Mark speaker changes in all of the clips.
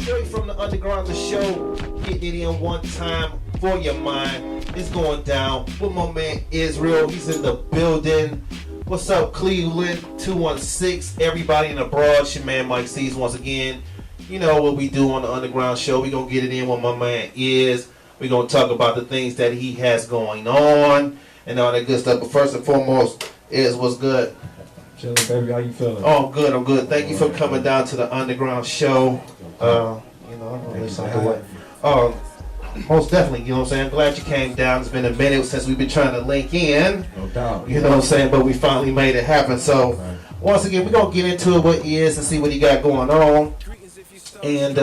Speaker 1: Straight from the underground, the show, getting it in one time for your mind. It's going down with my man Israel. He's in the building. What's up, Cleveland? 216. Everybody in abroad. It's your man Mike C's once again. You know what we do on the underground show. We're going to get it in what my man is. We're going to talk about the things that he has going on and all that good stuff. But first and foremost, is what's good?
Speaker 2: Chilling, baby. How you feeling?
Speaker 1: Oh, I'm good. I'm good. Thank you for coming down to the underground show. Most definitely, you know what I'm saying? I'm glad you came down. It's been a minute since we've been trying to link in.
Speaker 2: No doubt.
Speaker 1: You know what I'm saying? But we finally made it happen. So, once again, we're going to get into it, what he is, and see what he got going on. And,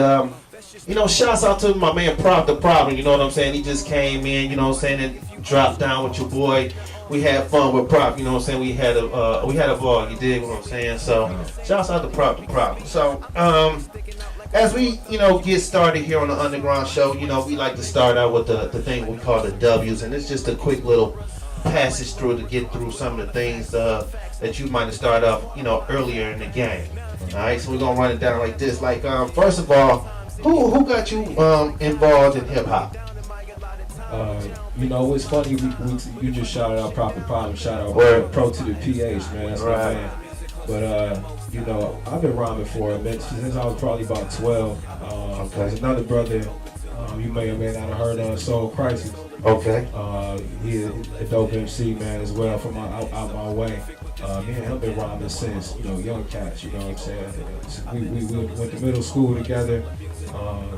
Speaker 1: shouts out to my man Prop the Problem. You know what I'm saying? He just came in, you know what I'm saying, and dropped down with your boy. We had fun with Prop, you know what I'm saying? We had a vlog, you dig what I'm saying? So, shouts out to Prop the Problem. So, as we, get started here on the Underground Show, we like to start out with the thing we call the W's, and it's just a quick little passage through to get through some of the things that you might have started off, earlier in the game. All right, so we're gonna run it down like this. Like, first of all, who got you involved in hip hop?
Speaker 2: It's funny. You just shouted out Proper Problem. Shout out Pro to the PH, man. That's
Speaker 1: right.
Speaker 2: my man. But I've been rhyming for a minute since I was probably about 12. There's another brother you may or may not have heard of, Soul Crisis.
Speaker 1: Okay.
Speaker 2: He's a dope MC, man, as well, from out my way. Me and him been rhyming since, young cats, you know what I'm saying? We went to middle school together.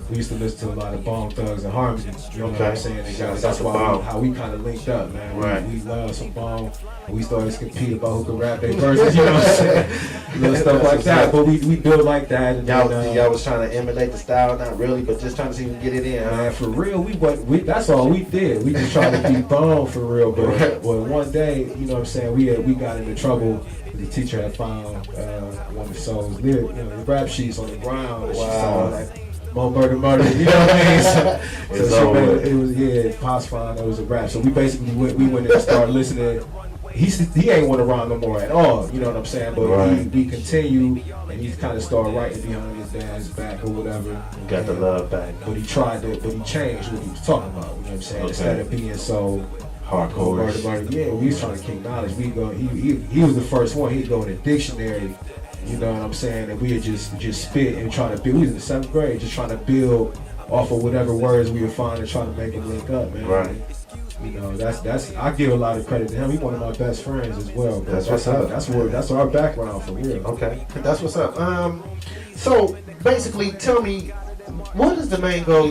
Speaker 2: We used to listen to a lot of Bone Thugs and Harmony, you know what I'm saying? And that's how we kind of linked up, man.
Speaker 1: Right.
Speaker 2: We love some Bone. We started to compete about who could rap their verses, you know what I'm saying? Little stuff like that. But we built like that. And
Speaker 1: y'all was trying to emulate the style, not really, but just trying to see if we can get it in.
Speaker 2: Man, for real, that's all we did. We just tried to be Bone for real. But one day, you know what I'm saying, we got into trouble. The teacher had found one of Soul's lyrics, the rap sheets on the ground. And she saw like, Mo murder, you know what I mean? It was Pops found it was a rap. So we basically went in and started listening. He ain't want to rhyme no more at all, you know what I'm saying? But we continue, and he kind of started writing behind his dad's back or whatever.
Speaker 1: Got the love back.
Speaker 2: But he changed what he was talking about, you know what I'm saying? Okay. Instead of being so
Speaker 1: hardcore.
Speaker 2: We was trying to kick knowledge. He was the first one. He'd go in a dictionary, you know what I'm saying? And we would just spit and try to build. We was in the 7th grade, just trying to build off of whatever words we would find and try to make them link up, man.
Speaker 1: Right.
Speaker 2: That's I give a lot of credit to him. He's one of my best friends as well.
Speaker 1: That's what's up.
Speaker 2: That's our background for real.
Speaker 1: Okay, that's what's up. So basically, tell me, what is the main goal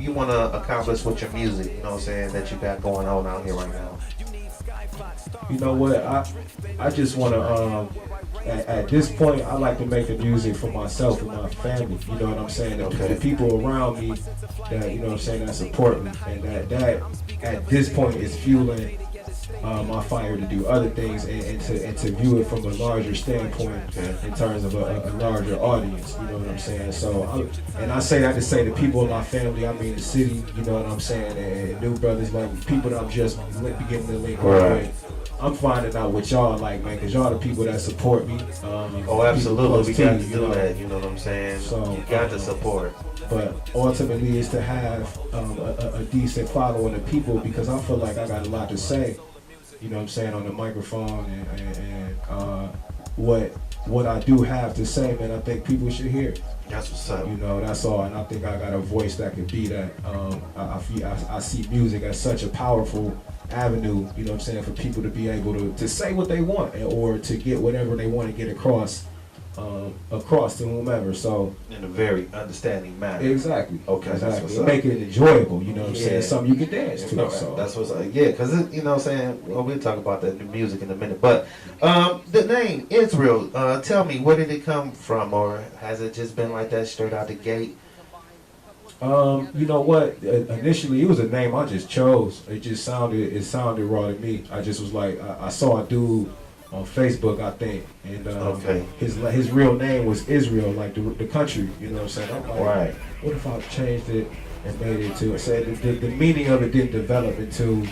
Speaker 1: you want to accomplish with your music? You know what I'm saying, that you got going on out here right now?
Speaker 2: You know what? I just want to. At this point, I like to make the music for myself and my family. You know what I'm saying? The people around me that, you know what I'm saying, that support me, and that at this point is fueling my fire to do other things and to view it from a larger standpoint in terms of a larger audience. You know what I'm saying? So, I say that to say the people in my family. I mean the city. You know what I'm saying? And new brothers, like people that I'm just beginning to link with. I'm finding out what y'all like, man, because y'all the people that support me.
Speaker 1: Absolutely. We got to do that, you know what I'm saying?
Speaker 2: So,
Speaker 1: you got to support.
Speaker 2: But ultimately, is to have a decent following of people, because I feel like I got a lot to say, you know what I'm saying, on the microphone, and what I do have to say, man, I think people should hear it.
Speaker 1: That's what's up.
Speaker 2: That's all, and I think I got a voice that could be that. I see music as such a powerful avenue, you know what I'm saying, for people to be able to say what they want or to get whatever they want to get across to whomever. So
Speaker 1: in a very understanding manner.
Speaker 2: Exactly.
Speaker 1: Okay.
Speaker 2: Exactly.
Speaker 1: That's what's up.
Speaker 2: Make it enjoyable, you know what I'm saying, something you can dance to. So
Speaker 1: that's what's up. Yeah, because you know what I'm saying, well, we'll talk about that in music in a minute. But the name Israel, tell me, where did it come from, or has it just been like that straight out the gate?
Speaker 2: You know what? Initially, it was a name I just chose. It sounded raw to me. I just was like, I saw a dude on Facebook, I think, and his real name was Israel, like the country. You know what I'm saying? I'm like,
Speaker 1: right.
Speaker 2: What if I changed it and made it to? I said the meaning of it didn't develop into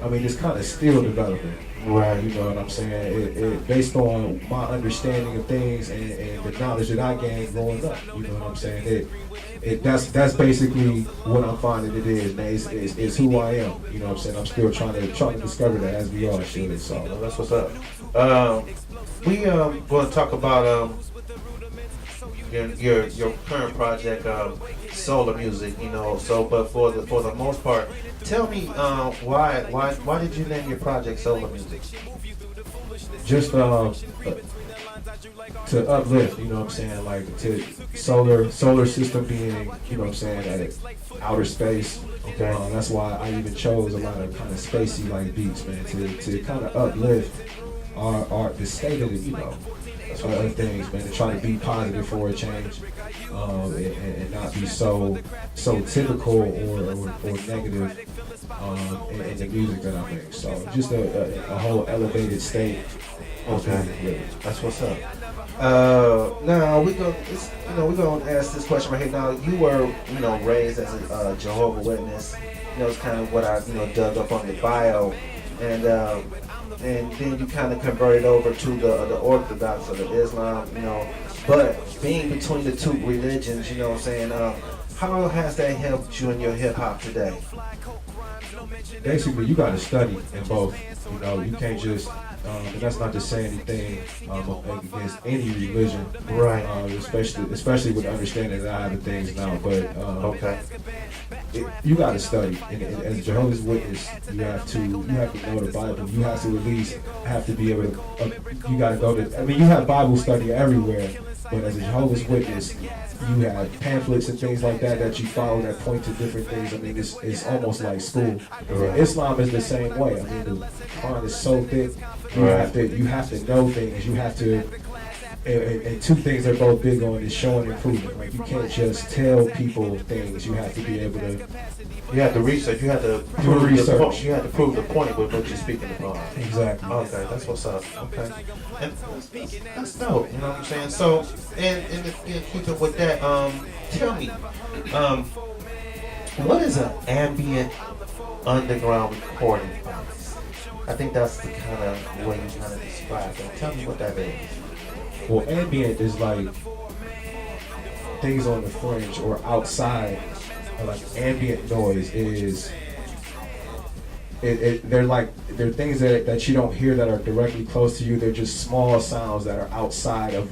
Speaker 2: I mean, it's kind of still developing.
Speaker 1: Right.
Speaker 2: You know what I'm saying? It based on my understanding of things and the knowledge that I gained growing up. You know what I'm saying? That's basically what I'm finding it is, man. It's who I am. You know what I'm saying? I'm still trying to discover that as we all should. So
Speaker 1: that's what's up. We going to talk about your current project, solar music. You know, so but for the most part, tell me why did you name your project Solar Music?
Speaker 2: Just to uplift, you know what I'm saying, like to solar system being, you know what I'm saying, at outer space.
Speaker 1: Okay.
Speaker 2: That's why I even chose a lot of kind of spacey like beats, man, to kind of uplift the state of the, you know, of things, man, to try to be positive for a change, and not be so typical or negative in the music that I make. So just a whole elevated state.
Speaker 1: Okay, that's what's up. Now we're gonna ask this question right here. Now you were, you know, raised as a Jehovah Witness. You know, it's kind of what I, you know, dug up on your bio, and then you kind of converted over to the Orthodox or the Islam. You know, but being between the two religions, you know what I'm saying? How has that helped you in your hip hop today?
Speaker 2: Basically, you got to study in both. You know, you can't just, and that's not to say anything against any religion,
Speaker 1: right?
Speaker 2: Especially with the understanding that I have of things now. But
Speaker 1: okay,
Speaker 2: you got to study, and as a Jehovah's Witness, you have to know the Bible. You have to at least have to be able to. You got to go to. I mean, you have Bible study everywhere, but as a Jehovah's Witness, you have pamphlets and things like that you follow that point to different things. I mean, it's almost like school. Right. Islam is the same way. I mean, the Quran is so thick. You have to know things. You have to, and two things they're both big on is showing and proving. Like, you can't just tell people things. You have to be able to.
Speaker 1: You have to research. You have to prove the point. You have to prove the point with what you're speaking about.
Speaker 2: Exactly.
Speaker 1: Okay, that's what's up. Okay, and that's dope. You know what I'm saying? So, and keep it with that. Tell me, what is an ambient underground recording device? I think that's the kind of way you kind of describe it. Tell me what that is.
Speaker 2: Well, ambient is like things on the fringe or outside. Like ambient noise is, they're things that you don't hear that are directly close to you. They're just small sounds that are outside of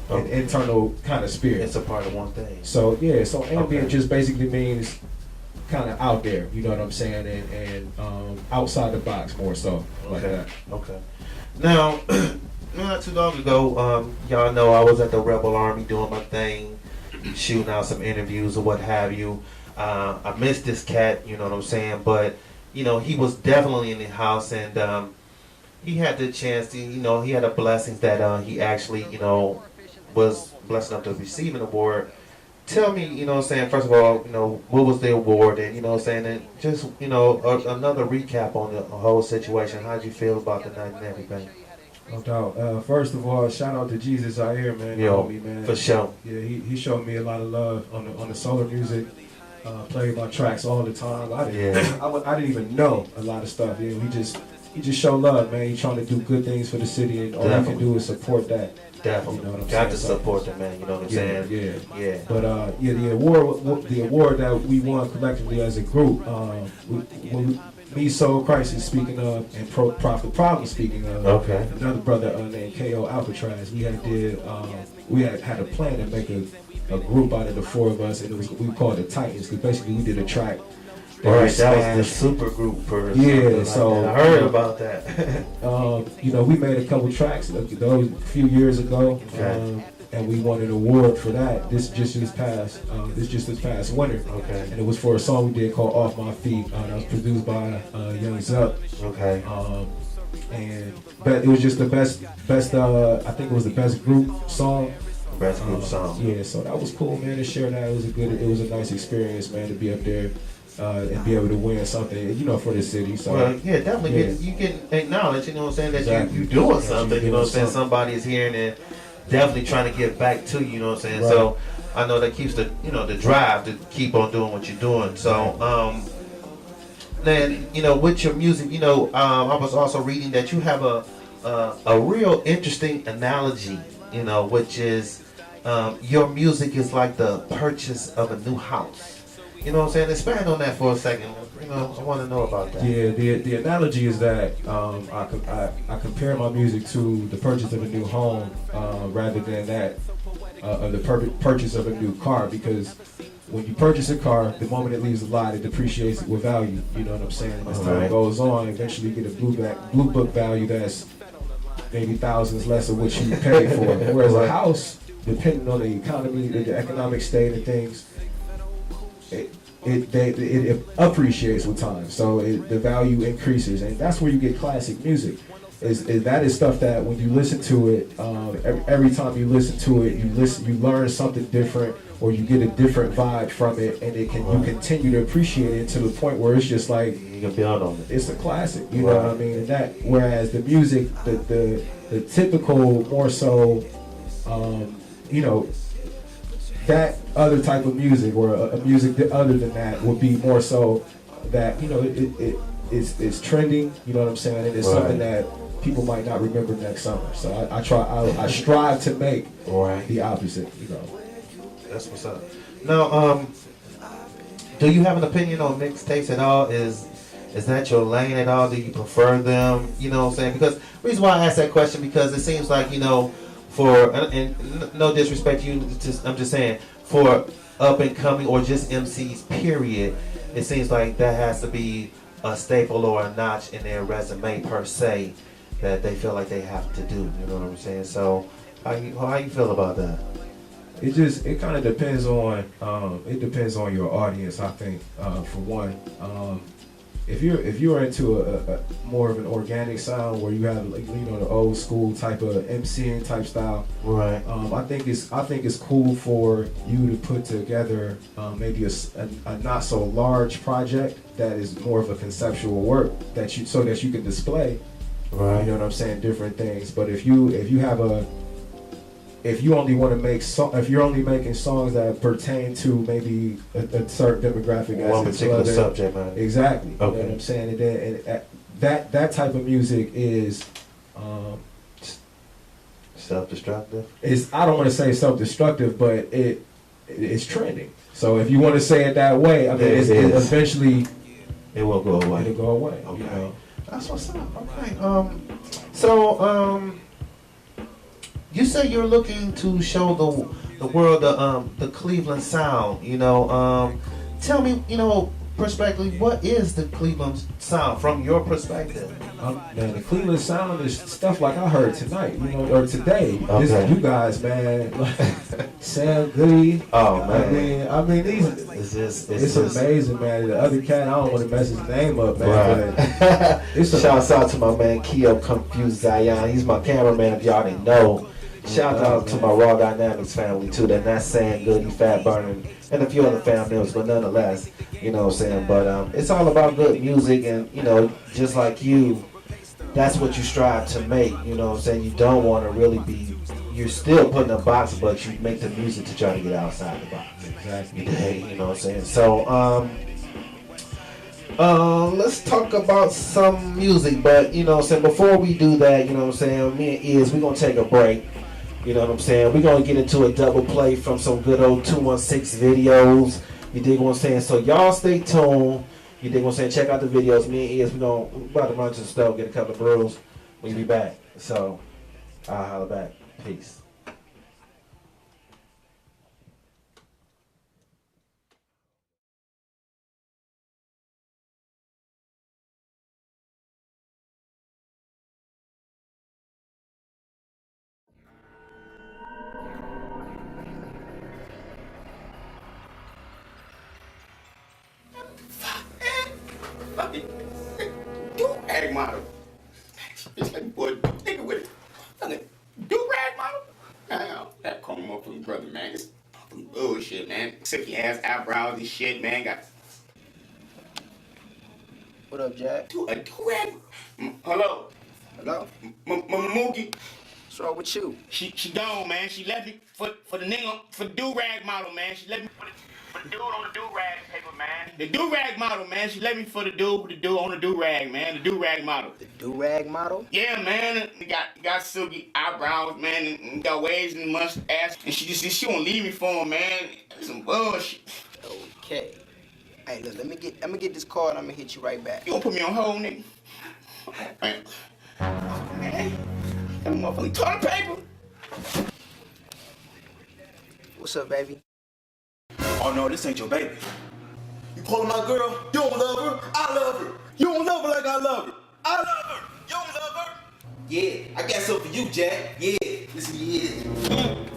Speaker 2: an internal kind of spirit.
Speaker 1: It's a part of one thing.
Speaker 2: So yeah, so ambient just basically means kind of out there. You know what I'm saying? And outside the box more so like that.
Speaker 1: Okay. Now, not too long ago, y'all know I was at the Rebel Army doing my thing, shooting out some interviews or what have you. I missed this cat, you know what I'm saying, but you know, he was definitely in the house, and he had the chance to, you know, he had a blessing that he actually, you know, was blessed enough to receive an award. Tell me, you know what I'm saying, first of all, you know, what was the award, and you know what I'm saying, and just, you know, another recap on the whole situation. How'd you feel about the night and everything?
Speaker 2: No doubt. First of all, shout out to Jesus Zaire, man.
Speaker 1: Yo,
Speaker 2: homie, man.
Speaker 1: For sure.
Speaker 2: Yeah, he showed me a lot of love on the solar music. Played my tracks all the time. I didn't even know a lot of stuff. You know, he just showed love, man. He's trying to do good things for the city, and all you can do is support that.
Speaker 1: Definitely,
Speaker 2: you know what I'm
Speaker 1: got
Speaker 2: saying?
Speaker 1: to support the man. You know what I'm saying?
Speaker 2: Yeah. But the award that we won collectively as a group, me, Soul Crisis speaking of, and Prophet Problem speaking of.
Speaker 1: Okay.
Speaker 2: Another brother named K.O. Alcatraz. We had a plan to make a group out of the four of us, and we called it Titans, because basically we did a track.
Speaker 1: That was the super group for
Speaker 2: so
Speaker 1: I heard about that.
Speaker 2: You know, we made a couple tracks those a few years ago, and we won an award for that. This past winter. Okay. And it was for a song we did called "Off My Feet." That was produced by Young Zuck.
Speaker 1: Okay.
Speaker 2: But it was just the best. I think it was the best group song.
Speaker 1: Best group song.
Speaker 2: Yeah, so that was cool, man. To share that, it was a nice experience, man, to be up there and be able to win something, you know, for the city. So
Speaker 1: well, yeah, definitely. You can acknowledge, you know what I'm saying, that you're doing something. You know what I'm saying. Somebody is hearing and definitely trying to give back to you. You know what I'm saying. Right. So I know that keeps the drive to keep on doing what you're doing. So then with your music, I was also reading that you have a real interesting analogy, which is your music is like the purchase of a new house. You know what I'm saying? Expand on that for a second. I want to know about that.
Speaker 2: Yeah, the analogy is that I compare my music to the purchase of a new home rather than that of the purchase of a new car, because when you purchase a car, the moment it leaves the lot, it depreciates with value. You know what I'm saying? As time goes on, eventually you get a blue book value that's maybe thousands less of what you paid for. Whereas a house, depending on the economy, the economic state of things, it appreciates with time, so the value increases, and that's where you get classic music. That is stuff that when you listen to it, every time you listen to it, you learn something different, or you get a different vibe from it, and you continue to appreciate it to the point where it's just like
Speaker 1: you can build on it.
Speaker 2: It's a classic, you know what I mean? And that, whereas the music, the typical more so, that other type of music, or a music other than that, would be more so that it's trending. You know what I'm saying? And it's something that people might not remember next summer. So I strive to make the opposite.
Speaker 1: That's what's up. Now, do you have an opinion on mixtapes at all? Is that your lane at all? Do you prefer them? You know what I'm saying? Because the reason why I asked that question, because it seems like for, and no disrespect to you, I'm just saying, for up and coming or just MCs, period, it seems like that has to be a staple or a notch in their resume per se that they feel like they have to do. You know what I'm saying? So how you feel about that?
Speaker 2: It kind of depends on your audience, I think. For one, if you're into a more of an organic sound where you have the old school type of MCing type style,
Speaker 1: right?
Speaker 2: I think it's cool for you to put together maybe a not so large project that is more of a conceptual work so that you can display,
Speaker 1: right?
Speaker 2: You know what I'm saying, different things. But if you only want to make if you're only making songs that pertain to maybe a certain demographic,
Speaker 1: one particular subject matter,
Speaker 2: exactly.
Speaker 1: Okay.
Speaker 2: You know what I'm saying? And that type of music is
Speaker 1: self-destructive.
Speaker 2: I don't want to say self-destructive, but it's trending. So if you want to say it that way, I mean, it eventually
Speaker 1: it will go away.
Speaker 2: It'll go away.
Speaker 1: Okay, that's what's up. Okay, so you say you're looking to show the world the Cleveland sound. Tell me, perspectively, what is the Cleveland sound from your perspective?
Speaker 2: Man, the Cleveland sound is stuff like I heard tonight, or today.
Speaker 1: Okay.
Speaker 2: This is you guys, man. Sam Goody.
Speaker 1: Oh man.
Speaker 2: I mean, it's amazing, man. The other cat, I don't want to mess his name up, man.
Speaker 1: Right. Shouts out to my man Keo Confused Zion. He's my cameraman, if y'all didn't know. Shout out to my Raw Dynamics family too. That's Sam Goody, Fat Burning, and a few other family members, but nonetheless, you know what I'm saying. But it's all about good music, and just like you, that's what you strive to make. You know what I'm saying. You don't want to really be. You're still putting a box, but you make the music to try to get outside the box.
Speaker 2: Exactly.
Speaker 1: You know what I'm saying. So let's talk about some music, but you know what I'm saying. Before we do that, you know what I'm saying. Me and Iz, we're gonna take a break. You know what I'm saying? We're going to get into a double play from some good old 216 videos. You dig what I'm saying? So y'all stay tuned. You dig what I'm saying? Check out the videos. Me and Iz, we're about to run to the stove, get a couple of brews. We'll be back. So I'll holler back. Peace.
Speaker 3: Do-rag model. It's like, boy, nigga with it. Do-rag model? That come up from brother, man. It's fucking bullshit, man. Silky ass eyebrows and shit, man. Got.
Speaker 4: What up, Jack?
Speaker 3: A do-rag? Hello?
Speaker 4: Hello?
Speaker 3: Mookie?
Speaker 4: What's wrong with you?
Speaker 3: She gone, man. She left me for the nigga, for the do-rag model, man. She left me for the dude on the do-rag paper, man. The do-rag model, man. She left me for the dude on the do-rag, man. The do-rag model.
Speaker 4: The do-rag model?
Speaker 3: Yeah, man. He got silky eyebrows, man, and got waves and mustache. And she won't leave me for him, man. That's some bullshit.
Speaker 4: Okay. Hey, look, I'm gonna get this card and I'm gonna hit you right back.
Speaker 3: You gonna put me on hold, nigga? Man. That motherfucking toilet paper.
Speaker 4: What's up, baby?
Speaker 5: Oh no, this ain't your baby. You calling my girl? You don't love her? I love her. You don't love her like I love her. I love her. You don't love her? Yeah, I got something for you, Jack. Yeah, listen,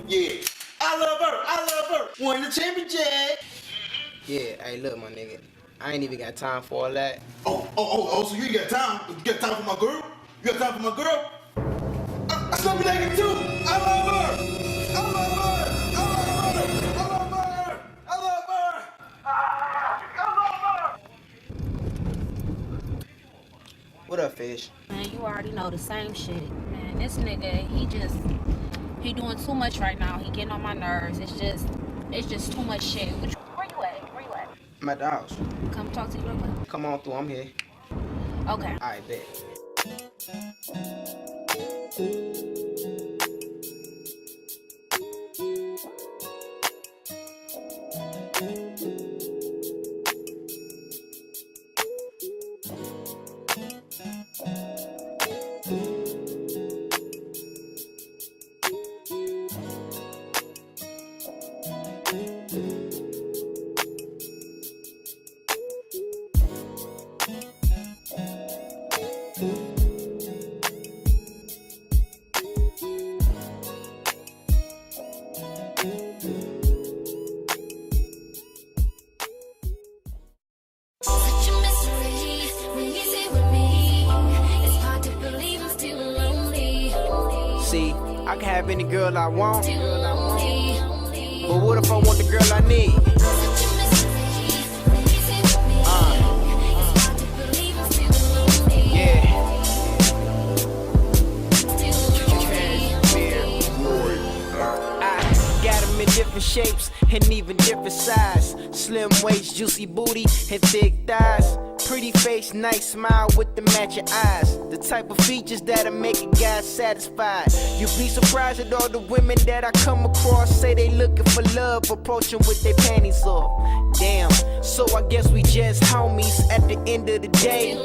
Speaker 5: yeah. I love her. I love her. Won the champion, Jack.
Speaker 4: Yeah, hey, look, my nigga. I ain't even got time for all that.
Speaker 5: Oh, so you ain't got time? You got time for my girl? You got time for my girl? I still be like it too. I love her. I love her. I love her. I love her. I love her.
Speaker 4: What up, Fish?
Speaker 6: Man, you already know the same shit. Man, this nigga, he doing too much right now. He getting on my nerves. It's just too much shit. Where you at?
Speaker 4: I'm at the house.
Speaker 6: Come talk to you real quick.
Speaker 4: Come on through, I'm here.
Speaker 6: Okay.
Speaker 4: All right, bet. See, I can have any girl I want, but what if I want the girl I need? Yeah. I got them in different shapes and even different size. Slim waist, juicy booty, and thick thighs. Pretty face, nice smile with the matching eyes. The type of features that'll make a guy satisfied. You'd be surprised at all the women that I come across. Say they looking for love, approaching with their panties off. Damn, so I guess we just homies at the end of the day.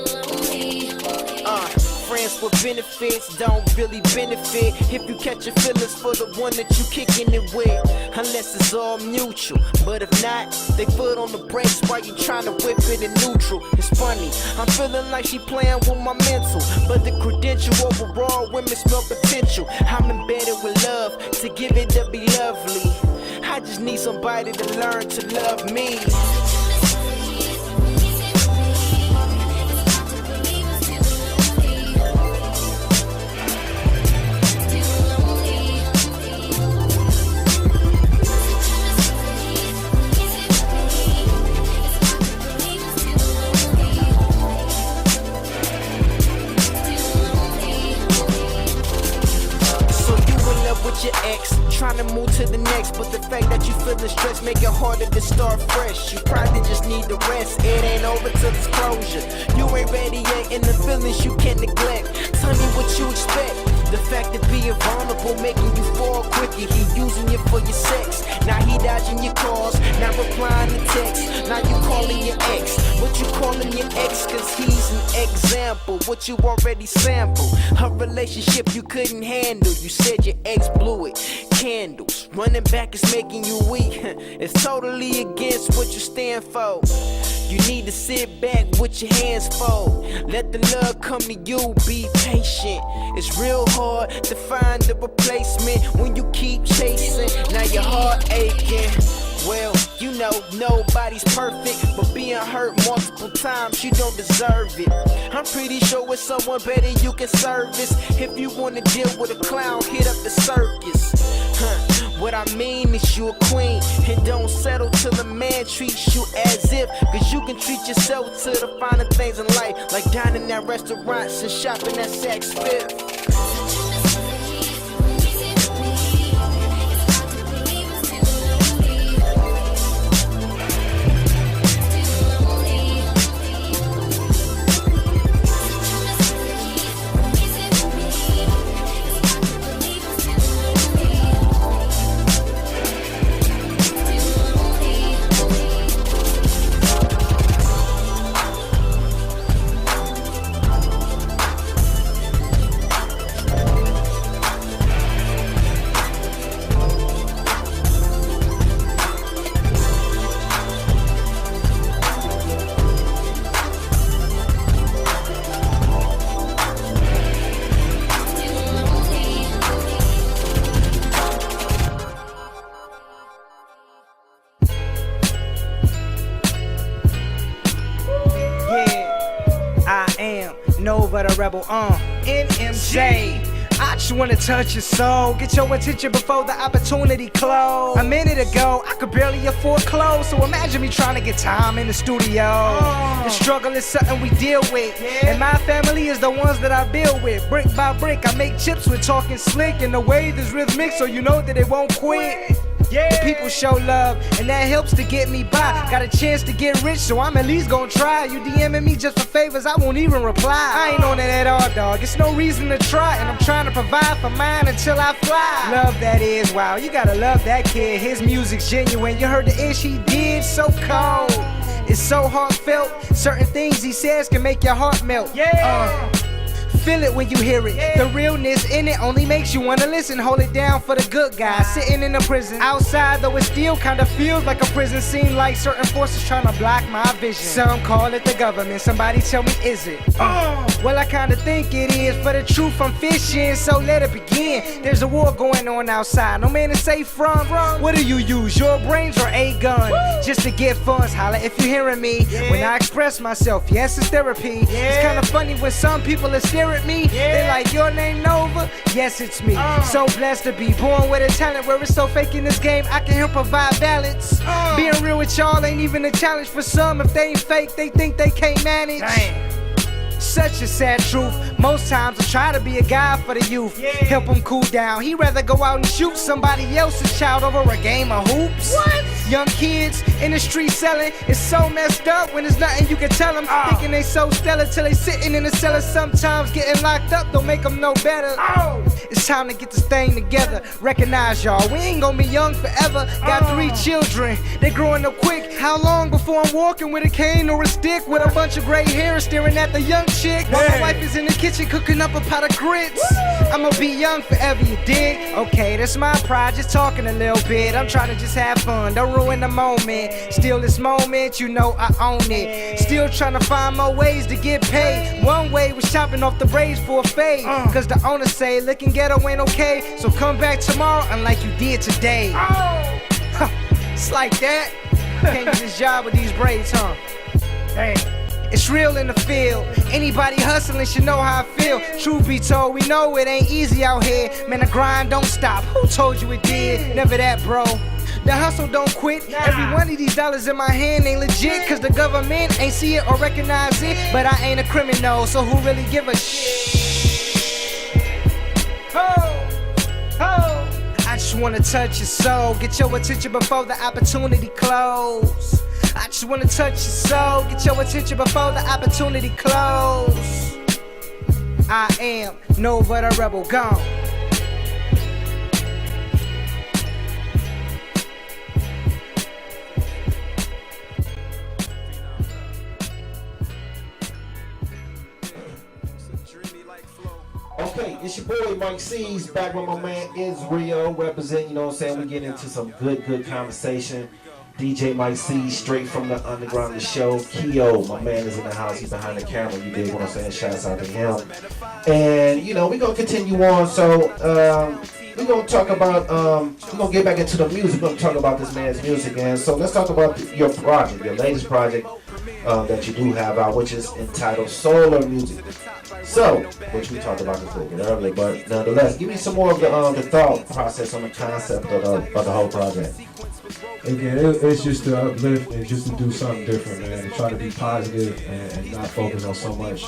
Speaker 4: Friends with benefits don't really benefit if you catch your feelings for the one that you kicking it with. Unless it's all mutual, but if not, they foot on the brakes while you trying to whip it in neutral. It's funny, I'm feeling like she playing with my mental, but the credential overall, women smell potential. I'm embedded with love to give it to be lovely. I just need somebody to learn to love me. With your ex, trying to move to the next, but the fact that you feeling stressed make it harder to start fresh. You probably just need the rest. It ain't over till it's closure. You ain't ready yet, and the feelings you can't neglect. Tell me what you expect. The fact of being vulnerable, making you fall quicker. He using you for your sex. Now he dodging your calls, not replying to texts. Now you calling your ex, but you calling your ex cause he's an example. What you already sampled, a relationship you couldn't handle. You said your ex blew it. Candles, running back is making you weak. It's totally against what you stand for. You need to sit back with your hands fold. Let the love come to you, be patient. It's real hard to find a replacement when you keep chasing. Now your heart aching. Well, you know nobody's perfect, but being hurt multiple times, you don't deserve it. I'm pretty sure with someone better you can service. If you wanna deal with a clown, hit up the circus. What I mean is you a queen, and don't settle till a man treats you as if. Cause you can treat yourself to the finer things in life, like dining at restaurants and shopping at Saks Fifth.
Speaker 7: Nova the Rebel, NMJ. I just wanna touch your soul, get your attention before the opportunity close. A minute ago, I could barely afford clothes, so imagine me trying to get time in the studio. The struggle is something we deal with, and my family is the ones that I build with. Brick by brick, I make chips with talking slick, and the wave is rhythmic, so you know that it won't quit. The people show love, and that helps to get me by. Got a chance to get rich, so I'm at least gonna try. You DMing me just for favors, I won't even reply. I ain't on it at all, dog. It's no reason to try, and I'm trying to provide for mine until I fly. Love that is, wow, you gotta love that kid. His music's genuine. You heard the ish he did, so cold. It's so heartfelt. Certain things he says can make your heart melt. Feel it when you hear it. The realness in it only makes you wanna listen. Hold it down for the good guy sitting in a prison. Outside though it still kinda feels like a prison. Seem like certain forces trying to block my vision. Some call it the government, somebody tell me is it? Well I kinda think it is. For the truth I'm fishing, so let it begin. There's a war going on outside, no man is safe from. What do you use, your brains or a gun? Just to get funds, holla if you're hearing me. When I express myself, yes it's therapy. It's kinda funny when some people are staring at me. They like, your name Nova? Yes, it's me. So blessed to be born with a talent where it's so fake in this game, I can help provide balance. Being real with y'all ain't even a challenge for some. If they ain't fake, they think they can't manage. Such a sad truth. Most times I try to be a guy for the youth. Help them cool down. He'd rather go out and shoot somebody else's child over a game of hoops. Young kids in the street selling. It's so messed up when there's nothing you can tell them. Thinking they so stellar till they sitting in the cellar. Sometimes getting locked up don't make them no better. It's time to get this thing together. Recognize y'all, we ain't gonna be young forever. Got 3 children, they growing up quick. How long before I'm walking with a cane or a stick with a bunch of gray hair staring at the young chick? While my wife is in the kitchen cooking up a pot of grits. I'ma be young forever, you dig? Okay, that's my pride, just talking a little bit. I'm trying to just have fun, don't ruin the moment. Still this moment, you know I own it. Still trying to find more ways to get paid. One way was chopping off the braids for a fade. Cause the owner say looking ghetto ain't okay. So come back tomorrow unlike you did today. It's like that. Can't get this job with these braids, huh? Dang. It's real in the field. Anybody hustling should know how I feel. Truth be told, we know it ain't easy out here. Man, the grind don't stop. Who told you it did? Never that, bro. The hustle don't quit. Every one of these dollars in my hand ain't legit. Cause the government ain't see it or recognize it. But I ain't a criminal, so who really give a shit? I just wanna touch your soul. Get your attention before the opportunity close. I just wanna touch your soul. Get your attention before the opportunity close. I am Nova the Rebel, gone.
Speaker 1: Okay, it's your boy Mike C's back with my man Izzrael representing, you know what I'm saying? We get into some good conversation. DJ Mike C, straight from the underground, the show. Keo, my man, is in the house. He's behind the camera. You dig what I'm saying? Shouts out to him. And, you know, we're going to continue on. So, we're going to talk about, we're going to get back into the music. We're going to talk about this man's music. And so let's talk about your project, your latest project that you do have out, which is entitled Solar Music. So, which we talked about this a little bit earlier, but nonetheless, give me some more of the thought process on the concept of the whole project.
Speaker 2: Again, it's just to uplift and just to do something different, man. And try to be positive and not focus on so much.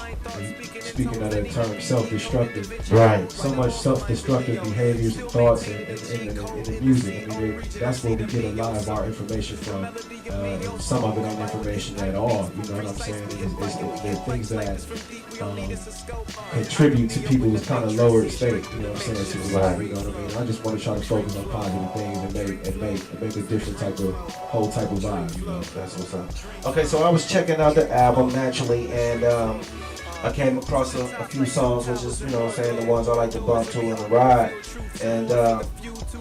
Speaker 2: Speaking of that term, self-destructive.
Speaker 1: Right.
Speaker 2: So much self-destructive behaviors and thoughts in the music. I mean, that's where we get a lot of our information from. And some of it on information at all. You know what I'm saying? It's things that contribute to people's kind of lowered state. You know what I'm saying? To the life, you know what I mean? I just want to try to focus on positive things and make a different whole type of vibe, you know.
Speaker 1: That's what's up. Okay, so I was checking out the album naturally, and I came across a few songs, which is, you know what I'm saying, the ones I like to bump to in the ride. And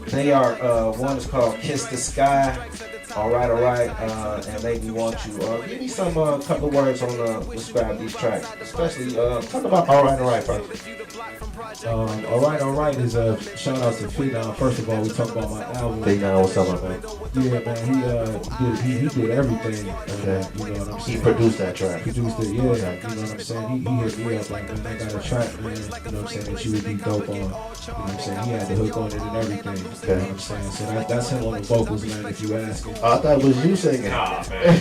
Speaker 1: they are, one is called Kiss the Sky, Alright, and Make Me Want You. Give me some couple words on describe these tracks, especially talk about Alright first.
Speaker 2: Alright is a shout out to Phenom. First of all, we talk about my album.
Speaker 1: Phenom, what's up, man?
Speaker 2: Yeah, man, he did everything.
Speaker 1: Okay.
Speaker 2: You know what I'm saying?
Speaker 1: He produced that track.
Speaker 2: Produced it, yeah. You know what I'm saying? He hit me up like, man, I got a track, man. You know what I'm saying? That you would be dope on. You know what I'm saying? He had the hook on it and everything. You know what I'm saying? So that's him on the vocals, man. If you ask him.
Speaker 1: Oh, I thought it was you singing.
Speaker 2: Nah, man.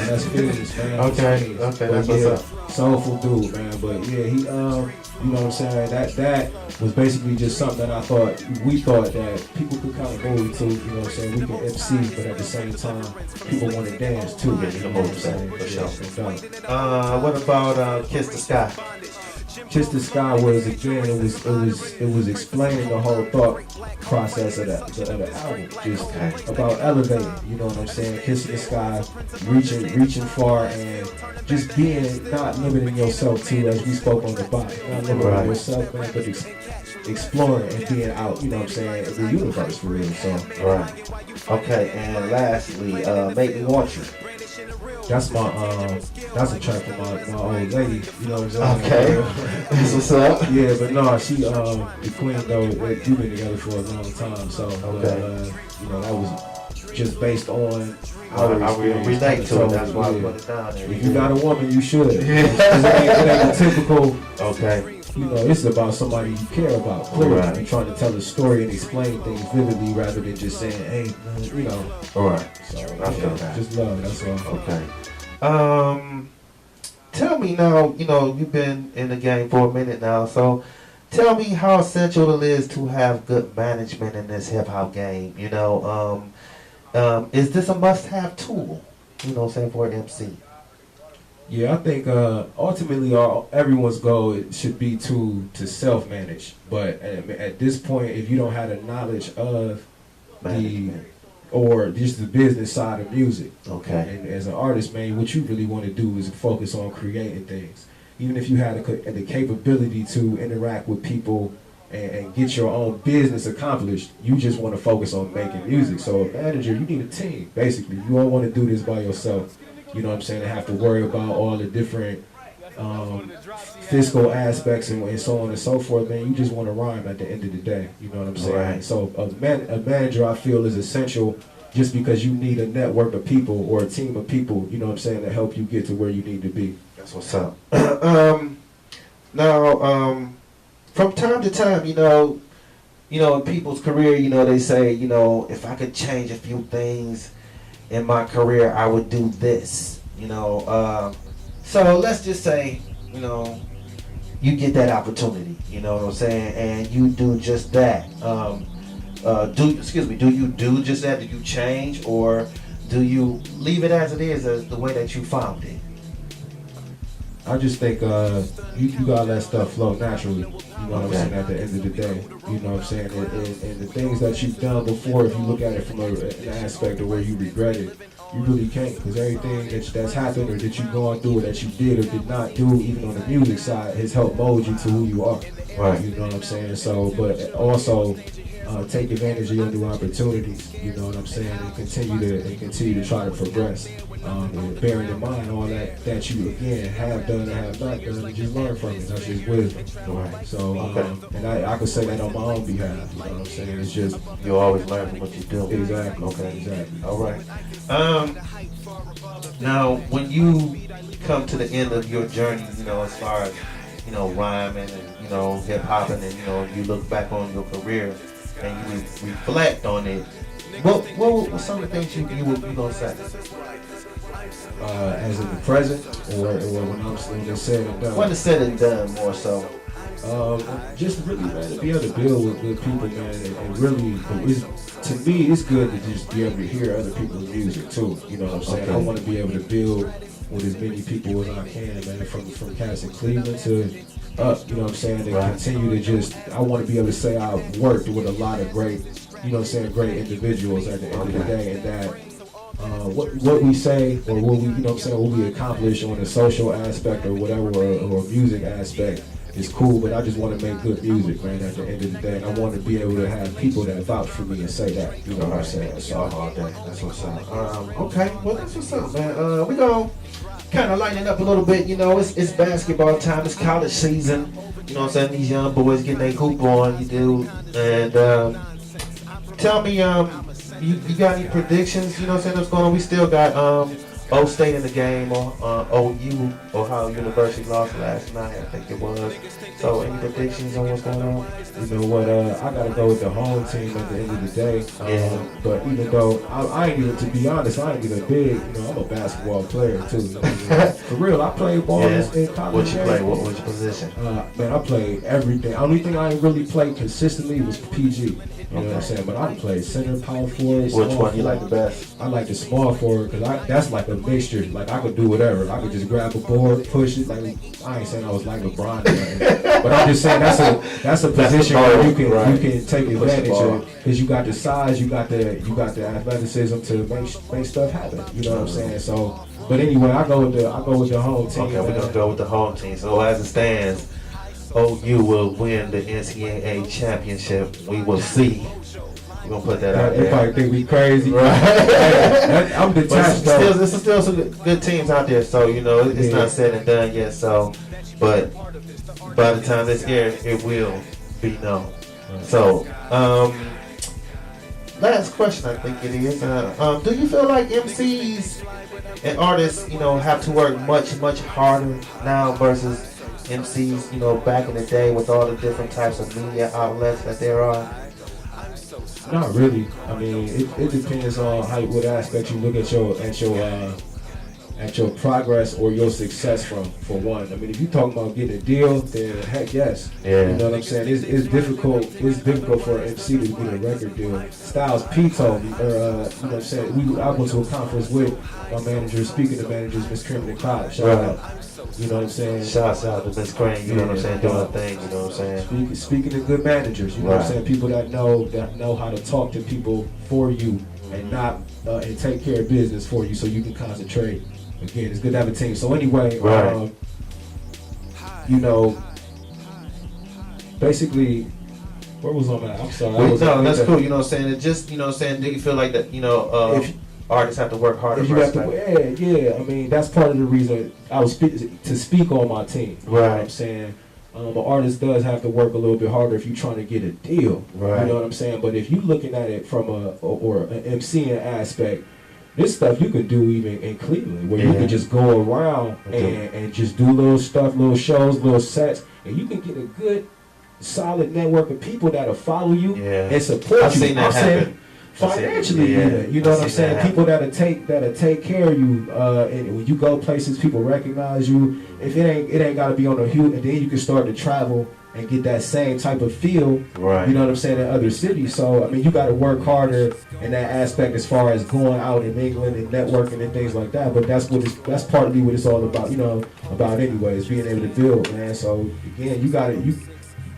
Speaker 2: That's Phoenix, man.
Speaker 1: Okay, that's what's up.
Speaker 2: Soulful dude, man. But yeah, he you know what I'm saying? That was basically just something that we thought that people could kind of move to, you know what I'm saying? We can MC, but at the same time, people want to dance too.
Speaker 1: Yeah, you know what I'm saying? For sure. What about Kiss the Sky?
Speaker 2: Kiss the Sky was, again, it was explaining the whole thought process of the album, just about elevating, you know what I'm saying? Kissing the sky, reaching far, and just being, not limiting yourself to, as we spoke on the body, not limiting yourself, man, but exploring and being out, you know what I'm saying, the universe for real, so.
Speaker 1: Right. Okay, and lastly, Make Me Want You.
Speaker 2: That's that's a track for my old lady, you know what I'm saying?
Speaker 1: Okay, that's what's up.
Speaker 2: Yeah, but no, she, the queen though, we've been together for a long time, so, you know, that was just based on our
Speaker 1: I relate to it, that's why I
Speaker 2: yeah.
Speaker 1: put it down there.
Speaker 2: If you got a woman, you should. It ain't a typical,
Speaker 1: you
Speaker 2: know, it's about somebody you care about, clearly.
Speaker 1: Right.
Speaker 2: You're trying to tell a story and explain things vividly rather than just saying, hey, you know.
Speaker 1: Alright,
Speaker 2: so,
Speaker 1: I feel that.
Speaker 2: Just love, that's all.
Speaker 1: Okay. Tell me now, you know, you've been in the game for a minute now, so tell me how essential it is to have good management in this hip-hop game, you know. Is this a must-have tool, you know what I'm saying, for an MC?
Speaker 2: Yeah, I think ultimately everyone's goal should be to self-manage. But at this point, if you don't have the knowledge of or just the business side of music, and as an artist, man, what you really want to do is focus on creating things. Even if you had the capability to interact with people and get your own business accomplished, you just want to focus on making music. So a manager, you need a team, basically. You don't want to do this by yourself. You know what I'm saying? And have to worry about all the different fiscal aspects and so on and so forth, man. You just want to rhyme at the end of the day. You know what I'm saying?
Speaker 1: Right.
Speaker 2: So a manager, I feel, is essential just because you need a network of people or a team of people, you know what I'm saying, to help you get to where you need to be.
Speaker 1: That's what's up. Now, from time to time, you know, in people's career, you know, they say, you know, if I could change a few things in my career, I would do this, you know. So let's just say, you know, you get that opportunity, you know what I'm saying, and you do just that. Do you do just that? Do you change, or do you leave it as it is, as the way that you found it?
Speaker 2: I just think you gotta let stuff flow naturally. You know what I'm saying? At the end of the day, you know what I'm saying? And the things that you've done before, if you look at it from an aspect of where you regret it, you really can't, because everything that's happened or that you've gone through or that you did or did not do, even on the music side, has helped mold you to who you are.
Speaker 1: Right.
Speaker 2: You know what I'm saying? So, but also take advantage of your new opportunities. You know what I'm saying? And continue to try to progress. And bearing in mind all that you again have done and have not done, and just learn from it. That's just wisdom.
Speaker 1: Right.
Speaker 2: So, and I could say that on my own behalf. You know what I'm saying? It's just
Speaker 1: you always learn from what you do.
Speaker 2: Exactly.
Speaker 1: Okay.
Speaker 2: Exactly.
Speaker 1: All right. Now, when you come to the end of your journey, you know, as far as, you know, rhyming and, you know, hip hopping, and, you know, you look back on your career and you reflect on it, what were some of the things you gonna say?
Speaker 2: As in the present, or when I'm still said and done?
Speaker 1: When it's said and done, more so.
Speaker 2: Just really, man, to be able to build with good people, man, and really, to me, it's good to just be able to hear other people's music too. You know what I'm saying? I want to be able to build with as many people as I can, man, from cats in Cleveland to up. You know what I'm saying? To continue to just, I want to be able to say I've worked with a lot of great, you know what I'm saying, great individuals at the end of the day, and that what we say or what we, you know what I'm saying, what we accomplish on a social aspect or whatever, or a music aspect is cool, but I just want to make good music, man, at the end of the day. And I want to be able to have people that vouch for me and say that, you know what I'm saying?
Speaker 1: So all day. That's what's up. Okay, well, that's what's up, man. We gonna kind of lighten it up a little bit. You know, it's basketball time. It's college season. You know what I'm saying? These young boys getting their hoop on. You do. And tell me, you got any predictions? You know what I'm saying? What's going on? We still got O State in the game, or OU, Ohio University lost last night, I think it was. So any predictions on what's going on?
Speaker 2: You know what, I gotta go with the home team at the end of the day. But even though I ain't even, to be honest, I ain't even big, you know, I'm a basketball player too. You know, for real, I played ball in college.
Speaker 1: What you play? What was your position?
Speaker 2: Man, I played everything. Only thing I ain't really played consistently was PG. You know what I'm saying? But I played center, power forward.
Speaker 1: Which one you like the best?
Speaker 2: I like the small forward because that's like a mixture. Like I could do whatever. I could just grab a board, push it. Like I ain't saying I was like LeBron, but I'm just saying that's a position where you can take advantage of because you got the size, you got the athleticism to make stuff happen. You know what I'm saying? So, but anyway, I go with the home team.
Speaker 1: Okay, we're gonna go with the home team. So as it stands, OU will win the NCAA championship. We will see. We're gonna put that out there.
Speaker 2: They probably think we crazy, right? I'm detached.
Speaker 1: But there's still some good teams out there, so you know it's not said and done yet. So, but by the time this airs, it will be known. So, last question, I think it is. Do you feel like MCs and artists, you know, have to work much harder now versus MCs, you know, back in the day with all the different types of media outlets that there are?
Speaker 2: Not really. I mean, it depends on what aspect you look at your progress or your success from. For one, I mean, if you're talking about getting a deal, then heck yes.
Speaker 1: Yeah.
Speaker 2: You know what I'm saying? It's difficult. It's difficult for an MC to get a record deal. Styles P told me, you know what I'm saying? I went to a conference with my manager, speaking to managers, Miss Cream and the Cloud. Shout out. You know what I'm saying?
Speaker 1: Shouts out to Miss Crane, you know what I'm saying, doing her thing, you know what I'm saying?
Speaker 2: Speaking to good managers, you know what I'm saying? People that know how to talk to people for you and not and take care of business for you so you can concentrate. Again, it's good to have a team. So anyway, you know, basically, where was I at? I'm sorry.
Speaker 1: That's cool, you know what I'm saying? It just, you know what I'm saying, do you feel like that, you know, artists have to work harder?
Speaker 2: If you have to, yeah. I mean, that's part of the reason I was to speak on my team. You know what I'm saying? An artist does have to work a little bit harder if you're trying to get a deal.
Speaker 1: Right.
Speaker 2: You know what I'm saying? But if you're looking at it from an MCing aspect, this stuff you can do even in Cleveland, where you can just go around and just do little stuff, little shows, little sets, and you can get a good, solid network of people that'll follow you and support you.
Speaker 1: I've seen that happen.
Speaker 2: Financially, you know what I'm saying? People that'll take care of you, and when you go places, people recognize you. If it ain't gotta be on a huge, and then you can start to travel and get that same type of feel.
Speaker 1: Right.
Speaker 2: You know what I'm saying, in other cities. So I mean, you got to work harder in that aspect as far as going out and mingling and networking and things like that. But that's partly what it's all about. You know, about anyways, being able to build, man. So again,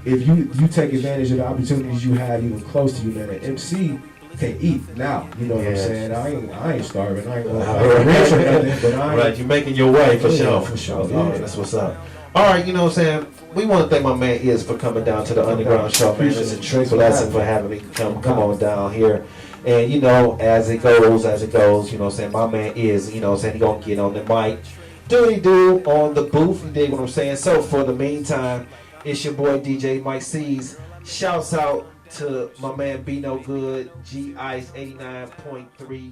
Speaker 2: if you take advantage of the opportunities you have even close to you, man. An MC can eat now, you know what I'm saying? I ain't starving. I ain't gonna rich or nothing, but
Speaker 1: right, you're making your way for sure.
Speaker 2: For sure.
Speaker 1: That's what's up. All right, you know what I'm saying? We want to thank my man Iz for coming down to the Underground Show, man. It's a true blessing for having me come on down here. And you know, as it goes, you know what I'm saying? My man Iz, you know what I'm saying? He gonna get on the mic, do what he do on the booth. You dig what I'm saying? So for the meantime, it's your boy DJ Mike C's. Shouts out to my man Be No Good, G Ice 89.3.